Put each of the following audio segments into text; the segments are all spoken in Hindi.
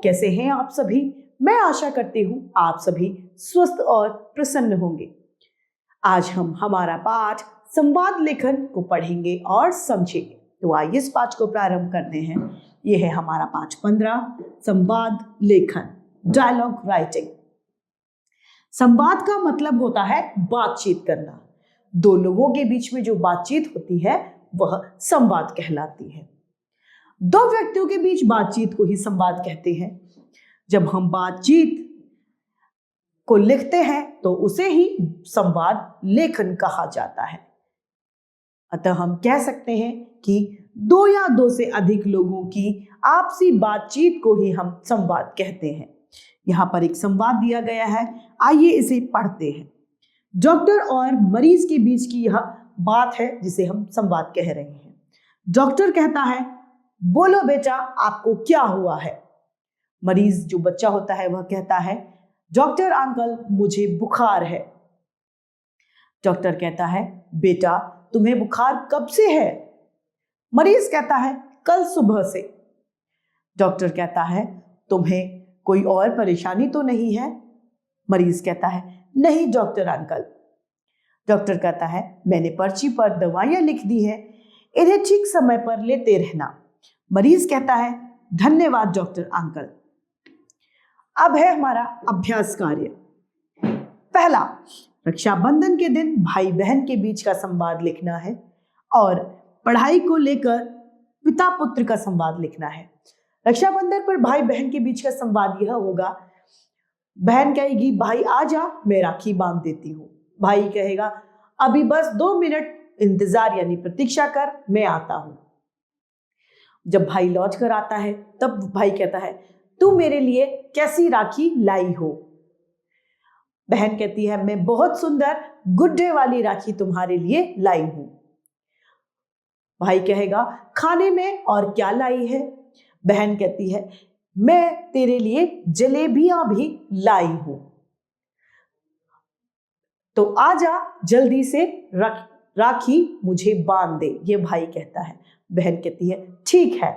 कैसे हैं आप सभी? मैं आशा करती हूँ आप सभी स्वस्थ और प्रसन्न होंगे। आज हम हमारा पाठ संवाद लेखन को पढ़ेंगे और समझेंगे। तो आइए इस पाठ को प्रारंभ करते हैं। यह है हमारा पाठ 15, संवाद लेखन, डायलॉग राइटिंग। संवाद का मतलब होता है बातचीत करना। दो लोगों के बीच में जो बातचीत होती है वह संवाद कहलाती है। दो व्यक्तियों के बीच बातचीत को ही संवाद कहते हैं। जब हम बातचीत को लिखते हैं तो उसे ही संवाद लेखन कहा जाता है। अतः हम कह सकते हैं कि दो या दो से अधिक लोगों की आपसी बातचीत को ही हम संवाद कहते हैं। यहाँ पर एक संवाद दिया गया है, आइए इसे पढ़ते हैं। डॉक्टर और मरीज के बीच की यह बात है जिसे हम संवाद कह रहे हैं। डॉक्टर कहता है, बोलो बेटा आपको क्या हुआ है। मरीज जो बच्चा होता है वह कहता है, डॉक्टर अंकल मुझे बुखार है। डॉक्टर कहता है, बेटा तुम्हें बुखार कब से है। मरीज कहता है, कल सुबह से। डॉक्टर कहता है, तुम्हें कोई और परेशानी तो नहीं है। मरीज कहता है, नहीं डॉक्टर अंकल। डॉक्टर कहता है, मैंने पर्ची पर दवाइयां लिख दी हैं, इन्हें ठीक समय पर लेते रहना। मरीज कहता है, धन्यवाद डॉक्टर अंकल। अब है हमारा अभ्यास कार्य। पहला, रक्षाबंधन के दिन भाई बहन के बीच का संवाद लिखना है और पढ़ाई को लेकर पिता पुत्र का संवाद लिखना है। रक्षाबंधन पर भाई बहन के बीच का संवाद यह होगा, बहन कहेगी, भाई आजा मैं राखी बांध देती हूँ। भाई कहेगा, अभी बस 2 मिनट इंतजार यानी प्रतीक्षा कर, मैं आता हूँ। जब भाई लौट कर आता है तब भाई कहता है, तू मेरे लिए कैसी राखी लाई हो। बहन कहती है, मैं बहुत सुंदर गुड्डे वाली राखी तुम्हारे लिए लाई हूं। भाई कहेगा, खाने में और क्या लाई है। बहन कहती है, मैं तेरे लिए जलेबियां भी लाई हूं, तो आजा जल्दी से राखी मुझे बांध दे। ये भाई कहता है। बहन कहती है, ठीक है,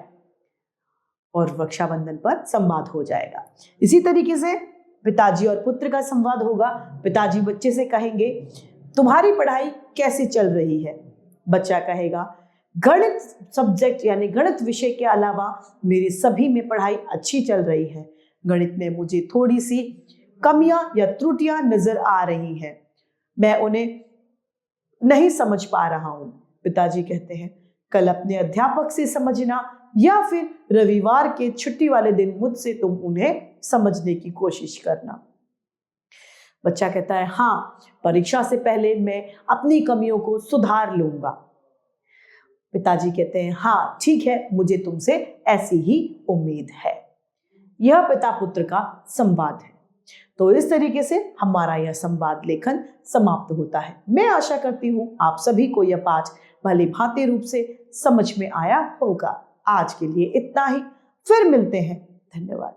और रक्षाबंधन पर संवाद हो जाएगा। इसी तरीके से पिताजी और पुत्र का संवाद होगा। पिताजी बच्चे से कहेंगे, तुम्हारी पढ़ाई कैसी चल रही है। बच्चा कहेगा, गणित सब्जेक्ट यानी गणित विषय के अलावा मेरी सभी में पढ़ाई अच्छी चल रही है। गणित में मुझे थोड़ी सी कमियां या त्रुटियां नजर आ रही हैं, मैं उन्हें नहीं समझ पा रहा हूं। पिताजी कहते हैं, कल अपने अध्यापक से समझना या फिर रविवार के छुट्टी वाले दिन मुझसे तुम उन्हें समझने की कोशिश करना। बच्चा कहता है, हाँ, परीक्षा से पहले मैं अपनी कमियों को सुधार लूंगा। पिताजी कहते हैं, हाँ ठीक है, मुझे तुमसे ऐसी ही उम्मीद है। यह पिता पुत्र का संवाद है। तो इस तरीके से हमारा यह संवाद लेखन समाप्त होता है। मैं आशा करती हूँ आप सभी को यह पाठ भली भांति रूप से समझ में आया होगा। आज के लिए इतना ही, फिर मिलते हैं। धन्यवाद।